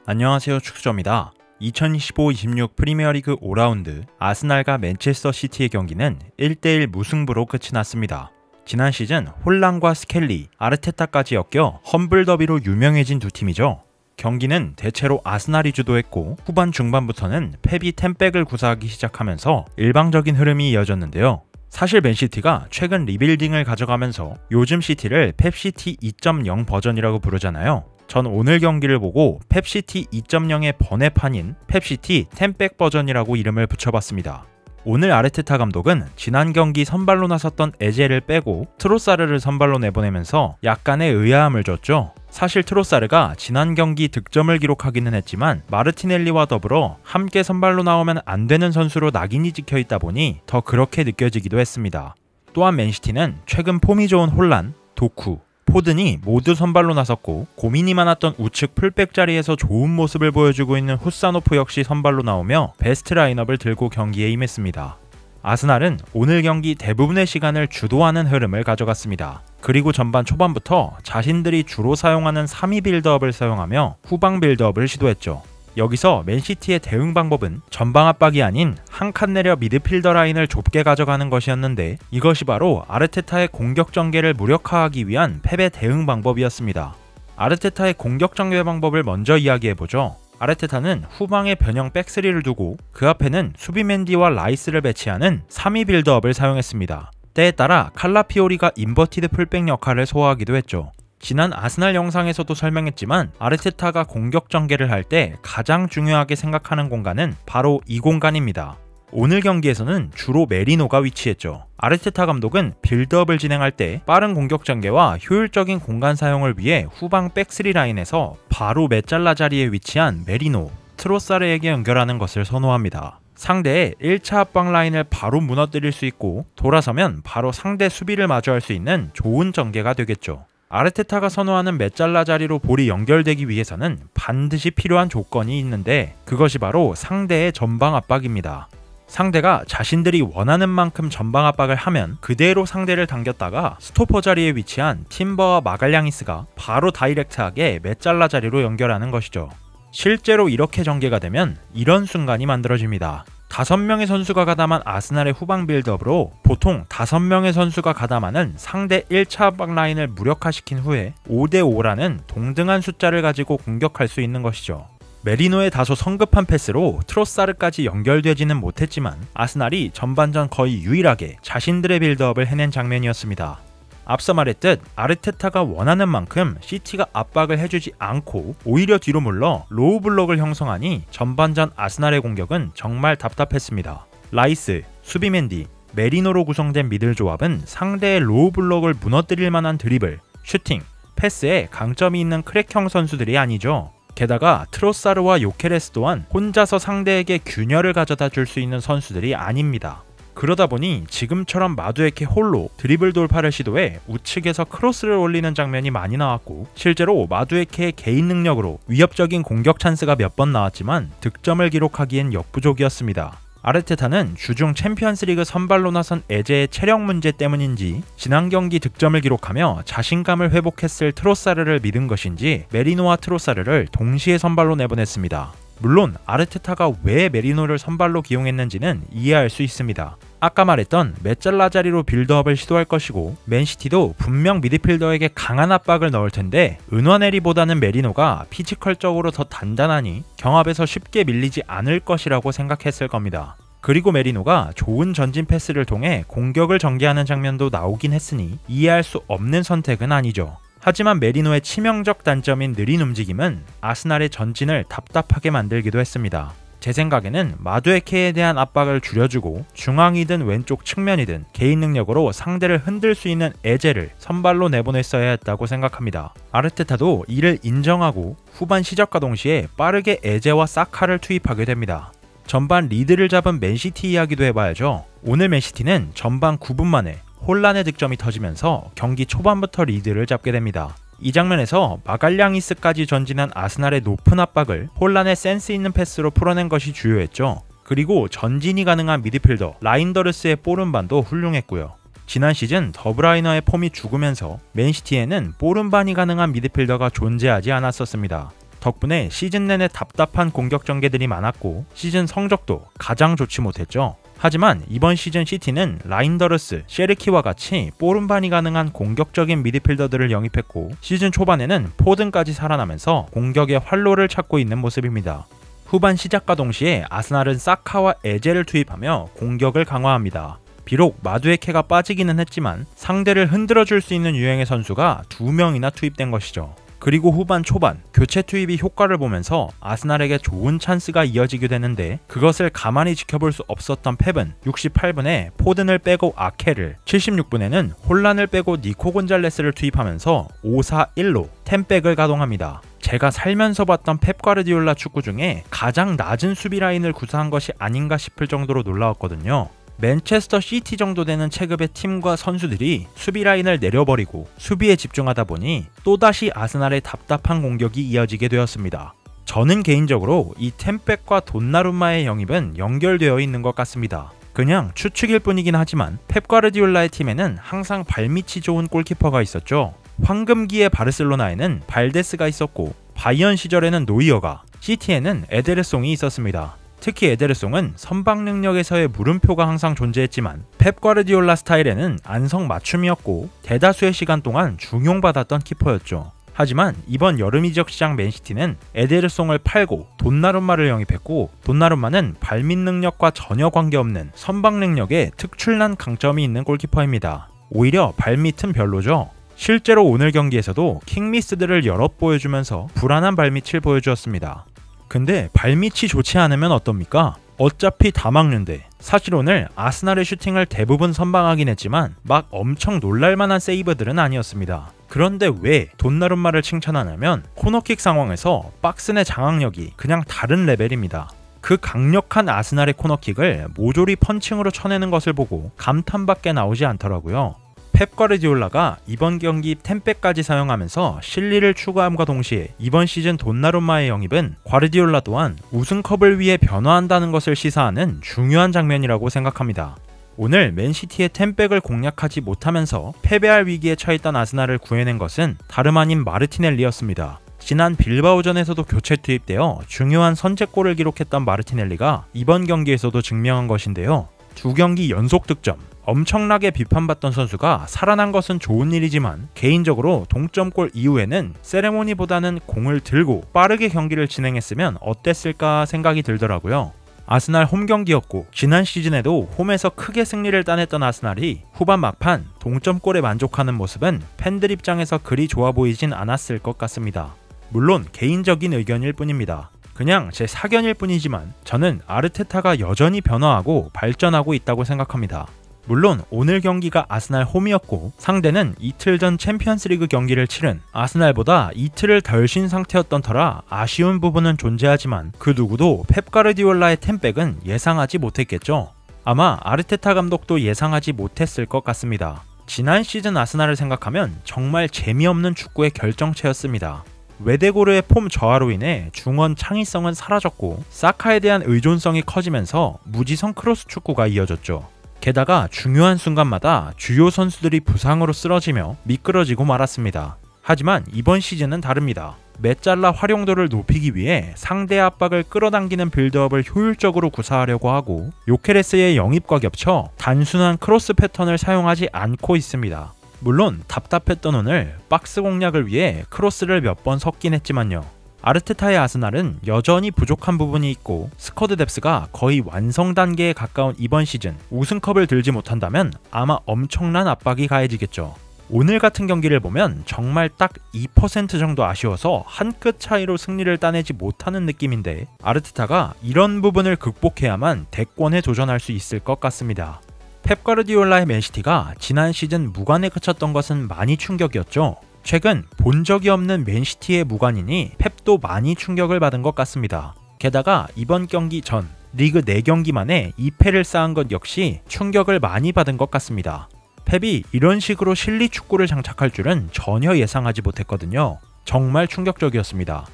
안녕하세요, 축구점입니다. 2025-26 프리미어리그 5라운드 아스날과 맨체스터 시티의 경기는 1대1 무승부로 끝이 났습니다. 지난 시즌 홀란과 스켈리, 아르테타까지 엮여 험블 더비로 유명해진 두 팀이죠. 경기는 대체로 아스날이 주도했고 후반 중반부터는 펩이 템백을 구사하기 시작하면서 일방적인 흐름이 이어졌는데요. 사실 맨시티가 최근 리빌딩을 가져가면서 요즘 시티를 펩시티 2.0 버전이라고 부르잖아요. 전 오늘 경기를 보고 펩시티 2.0의 번외판인 펩시티 템백 버전이라고 이름을 붙여봤습니다. 오늘 아르테타 감독은 지난 경기 선발로 나섰던 에제를 빼고 트로사르를 선발로 내보내면서 약간의 의아함을 줬죠. 사실 트로사르가 지난 경기 득점을 기록하기는 했지만 마르티넬리와 더불어 함께 선발로 나오면 안 되는 선수로 낙인이 찍혀있다 보니 더 그렇게 느껴지기도 했습니다. 또한 맨시티는 최근 폼이 좋은 홀란, 도쿠, 포든이 모두 선발로 나섰고 고민이 많았던 우측 풀백 자리에서 좋은 모습을 보여주고 있는 후사노프 역시 선발로 나오며 베스트 라인업을 들고 경기에 임했습니다. 아스날은 오늘 경기 대부분의 시간을 주도하는 흐름을 가져갔습니다. 그리고 전반 초반부터 자신들이 주로 사용하는 3위 빌드업을 사용하며 후방 빌드업을 시도했죠. 여기서 맨시티의 대응 방법은 전방 압박이 아닌 한 칸 내려 미드필더 라인을 좁게 가져가는 것이었는데 이것이 바로 아르테타의 공격 전개를 무력화하기 위한 펩의 대응 방법이었습니다. 아르테타의 공격 전개 방법을 먼저 이야기해보죠. 아르테타는 후방에 변형 백스리를 두고 그 앞에는 수비 맨디와 라이스를 배치하는 3위 빌드업을 사용했습니다. 때에 따라 칼라피오리가 인버티드 풀백 역할을 소화하기도 했죠. 지난 아스날 영상에서도 설명했지만 아르테타가 공격 전개를 할 때 가장 중요하게 생각하는 공간은 바로 이 공간입니다. 오늘 경기에서는 주로 메리노가 위치했죠. 아르테타 감독은 빌드업을 진행할 때 빠른 공격 전개와 효율적인 공간 사용을 위해 후방 백스리 라인에서 바로 메잘라 자리에 위치한 메리노, 트로사르에게 연결하는 것을 선호합니다. 상대의 1차 압박 라인을 바로 무너뜨릴 수 있고 돌아서면 바로 상대 수비를 마주할 수 있는 좋은 전개가 되겠죠. 아르테타가 선호하는 메잘라 자리로 볼이 연결되기 위해서는 반드시 필요한 조건이 있는데 그것이 바로 상대의 전방 압박입니다. 상대가 자신들이 원하는 만큼 전방 압박을 하면 그대로 상대를 당겼다가 스토퍼 자리에 위치한 팀버와 마갈량이스가 바로 다이렉트하게 메잘라 자리로 연결하는 것이죠. 실제로 이렇게 전개가 되면 이런 순간이 만들어집니다. 5명의 선수가 가담한 아스날의 후방 빌드업으로 보통 5명의 선수가 가담하는 상대 1차 압박 라인을 무력화시킨 후에 5대5라는 동등한 숫자를 가지고 공격할 수 있는 것이죠. 메리노의 다소 성급한 패스로 트로사르까지 연결되지는 못했지만 아스날이 전반전 거의 유일하게 자신들의 빌드업을 해낸 장면이었습니다. 앞서 말했듯 아르테타가 원하는 만큼 시티가 압박을 해주지 않고 오히려 뒤로 물러 로우 블록을 형성하니 전반전 아스날의 공격은 정말 답답했습니다. 라이스, 수비맨디, 메리노로 구성된 미들 조합은 상대의 로우 블록을 무너뜨릴 만한 드리블, 슈팅, 패스에 강점이 있는 크랙형 선수들이 아니죠. 게다가 트로사르와 요케레스 또한 혼자서 상대에게 균열을 가져다 줄 수 있는 선수들이 아닙니다. 그러다 보니 지금처럼 마두에케 홀로 드리블 돌파를 시도해 우측에서 크로스를 올리는 장면이 많이 나왔고 실제로 마두에케의 개인 능력으로 위협적인 공격 찬스가 몇 번 나왔지만 득점을 기록하기엔 역부족이었습니다. 아르테타는 주중 챔피언스리그 선발로 나선 에제의 체력 문제 때문인지 지난 경기 득점을 기록하며 자신감을 회복했을 트로사르를 믿은 것인지 메리노와 트로사르를 동시에 선발로 내보냈습니다. 물론 아르테타가 왜 메리노를 선발로 기용했는지는 이해할 수 있습니다. 아까 말했던 메잘라 자리로 빌드업을 시도할 것이고 맨시티도 분명 미드필더에게 강한 압박을 넣을 텐데 은화네리보다는 메리노가 피지컬적으로 더 단단하니 경합에서 쉽게 밀리지 않을 것이라고 생각했을 겁니다. 그리고 메리노가 좋은 전진 패스를 통해 공격을 전개하는 장면도 나오긴 했으니 이해할 수 없는 선택은 아니죠. 하지만 메리노의 치명적 단점인 느린 움직임은 아스날의 전진을 답답하게 만들기도 했습니다. 제 생각에는 마두에케에 대한 압박을 줄여주고 중앙이든 왼쪽 측면이든 개인 능력으로 상대를 흔들 수 있는 에제를 선발로 내보냈어야 했다고 생각합니다. 아르테타도 이를 인정하고 후반 시작과 동시에 빠르게 에제와 사카를 투입하게 됩니다. 전반 리드를 잡은 맨시티 이야기도 해봐야죠. 오늘 맨시티는 전반 9분 만에 홀란의 득점이 터지면서 경기 초반부터 리드를 잡게 됩니다. 이 장면에서 마갈량이스까지 전진한 아스날의 높은 압박을 홀란의 센스 있는 패스로 풀어낸 것이 주요했죠. 그리고 전진이 가능한 미드필더 라인더르스의 볼 운반도 훌륭했고요. 지난 시즌 더브라이너의 폼이 죽으면서 맨시티에는 볼 운반이 가능한 미드필더가 존재하지 않았었습니다. 덕분에 시즌 내내 답답한 공격 전개들이 많았고 시즌 성적도 가장 좋지 못했죠. 하지만 이번 시즌 시티는 라인더르스, 셰르키와 같이 뽀른반이 가능한 공격적인 미드필더들을 영입했고 시즌 초반에는 포든까지 살아나면서 공격의 활로를 찾고 있는 모습입니다. 후반 시작과 동시에 아스날은 사카와 에제를 투입하며 공격을 강화합니다. 비록 마두에케가 빠지기는 했지만 상대를 흔들어줄 수 있는 유형의 선수가 2명이나 투입된 것이죠. 그리고 후반 초반 교체 투입이 효과를 보면서 아스날에게 좋은 찬스가 이어지게 되는데 그것을 가만히 지켜볼 수 없었던 펩은 68분에 포든을 빼고 아케를, 76분에는 혼란을 빼고 니코 곤잘레스를 투입하면서 5-4-1로 템백을 가동합니다. 제가 살면서 봤던 펩 과르디올라 축구 중에 가장 낮은 수비 라인을 구사한 것이 아닌가 싶을 정도로 놀라웠거든요. 맨체스터 시티 정도 되는 체급의 팀과 선수들이 수비 라인을 내려버리고 수비에 집중하다 보니 또다시 아스날의 답답한 공격이 이어지게 되었습니다. 저는 개인적으로 이 템백과 돈나룸마의 영입은 연결되어 있는 것 같습니다. 그냥 추측일 뿐이긴 하지만 펩 과르디올라의 팀에는 항상 발밑이 좋은 골키퍼가 있었죠. 황금기의 바르셀로나에는 발데스가 있었고 바이언 시절에는 노이어가, 시티에는 에데르송이 있었습니다. 특히 에데르송은 선방 능력에서의 물음표가 항상 존재했지만 펩 과르디올라 스타일에는 안성 맞춤이었고 대다수의 시간 동안 중용받았던 키퍼였죠. 하지만 이번 여름 이적 시장 맨시티는 에데르송을 팔고 돈나룸마를 영입했고 돈나룸마는 발밑 능력과 전혀 관계없는 선방 능력에 특출난 강점이 있는 골키퍼입니다. 오히려 발밑은 별로죠. 실제로 오늘 경기에서도 킹미스들을 여럿 보여주면서 불안한 발밑을 보여주었습니다. 근데 발밑이 좋지 않으면 어떻습니까? 어차피 다 막는데. 사실 오늘 아스날의 슈팅을 대부분 선방하긴 했지만 막 엄청 놀랄만한 세이브들은 아니었습니다. 그런데 왜 돈나룸마를 칭찬하냐면 코너킥 상황에서 박스 내 장악력이 그냥 다른 레벨입니다. 그 강력한 아스날의 코너킥을 모조리 펀칭으로 쳐내는 것을 보고 감탄밖에 나오지 않더라고요. 펩 과르디올라가 이번 경기 템백까지 사용하면서 실리를 추가함과 동시에 이번 시즌 돈나룸마의 영입은 과르디올라 또한 우승컵을 위해 변화한다는 것을 시사하는 중요한 장면이라고 생각합니다. 오늘 맨시티의 템백을 공략하지 못하면서 패배할 위기에 처했던 아스날을 구해낸 것은 다름 아닌 마르티넬리였습니다. 지난 빌바오전에서도 교체 투입되어 중요한 선제골을 기록했던 마르티넬리가 이번 경기에서도 증명한 것인데요. 2경기 연속 득점, 엄청나게 비판받던 선수가 살아난 것은 좋은 일이지만 개인적으로 동점골 이후에는 세레모니보다는 공을 들고 빠르게 경기를 진행했으면 어땠을까 생각이 들더라고요. 아스날 홈 경기였고 지난 시즌에도 홈에서 크게 승리를 따냈던 아스날이 후반 막판 동점골에 만족하는 모습은 팬들 입장에서 그리 좋아 보이진 않았을 것 같습니다. 물론 개인적인 의견일 뿐입니다. 그냥 제 사견일 뿐이지만 저는 아르테타가 여전히 변화하고 발전하고 있다고 생각합니다. 물론 오늘 경기가 아스날 홈이었고 상대는 이틀 전 챔피언스리그 경기를 치른 아스날보다 이틀을 덜 쉰 상태였던 터라 아쉬운 부분은 존재하지만 그 누구도 펩 과르디올라의 템백은 예상하지 못했겠죠. 아마 아르테타 감독도 예상하지 못했을 것 같습니다. 지난 시즌 아스날을 생각하면 정말 재미없는 축구의 결정체였습니다. 웨데고르의 폼 저하로 인해 중원 창의성은 사라졌고 사카에 대한 의존성이 커지면서 무지성 크로스 축구가 이어졌죠. 게다가 중요한 순간마다 주요 선수들이 부상으로 쓰러지며 미끄러지고 말았습니다. 하지만 이번 시즌은 다릅니다. 메잘라 활용도를 높이기 위해 상대 압박을 끌어당기는 빌드업을 효율적으로 구사하려고 하고 요케레스의 영입과 겹쳐 단순한 크로스 패턴을 사용하지 않고 있습니다. 물론 답답했던 오늘 박스 공략을 위해 크로스를 몇 번 섞긴 했지만요. 아르테타의 아스날은 여전히 부족한 부분이 있고 스쿼드 뎁스가 거의 완성 단계에 가까운 이번 시즌 우승컵을 들지 못한다면 아마 엄청난 압박이 가해지겠죠. 오늘 같은 경기를 보면 정말 딱 2% 정도 아쉬워서 한 끗 차이로 승리를 따내지 못하는 느낌인데 아르테타가 이런 부분을 극복해야만 대권에 도전할 수 있을 것 같습니다. 펩 과르디올라의 맨시티가 지난 시즌 무관에 그쳤던 것은 많이 충격이었죠. 최근 본 적이 없는 맨시티의 무관이니 펩도 많이 충격을 받은 것 같습니다. 게다가 이번 경기 전 리그 4경기 만에 2패를 쌓은 것 역시 충격을 많이 받은 것 같습니다. 펩이 이런 식으로 실리 축구를 장착할 줄은 전혀 예상하지 못했거든요. 정말 충격적이었습니다.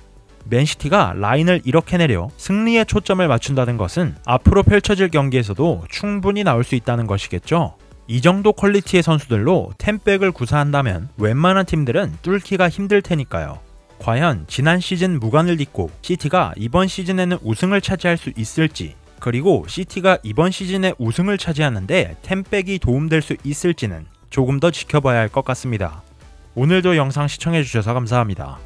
맨시티가 라인을 이렇게 내려 승리에 초점을 맞춘다는 것은 앞으로 펼쳐질 경기에서도 충분히 나올 수 있다는 것이겠죠. 이 정도 퀄리티의 선수들로 템백을 구사한다면 웬만한 팀들은 뚫기가 힘들 테니까요. 과연 지난 시즌 무관을 잇고 시티가 이번 시즌에는 우승을 차지할 수 있을지, 그리고 시티가 이번 시즌에 우승을 차지하는데 템백이 도움될 수 있을지는 조금 더 지켜봐야 할 것 같습니다. 오늘도 영상 시청해주셔서 감사합니다.